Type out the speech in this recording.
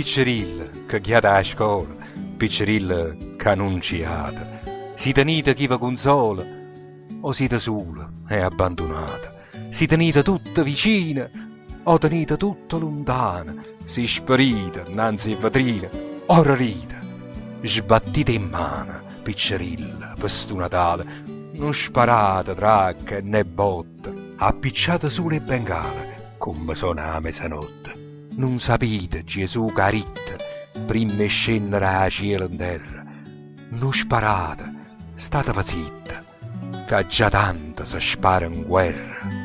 Picceril che chiada a scuola, picceril che annunciata. Siete nite chi vi consola o siete sola e abbandonata? Si tenete tutte vicine o tenete tutte lontane? Si sparite innanzi a vetrine o rarite? Sbattite in mano, piccerilla, per sto Natale. Non sparate tracche né botte, appicciate sulle bengale, come suona a mezzanotte. Non sapete, Gesù caritta, prima di scendere a cielo in terra. Non sparate, state zitta, che già tanto si spara in guerra.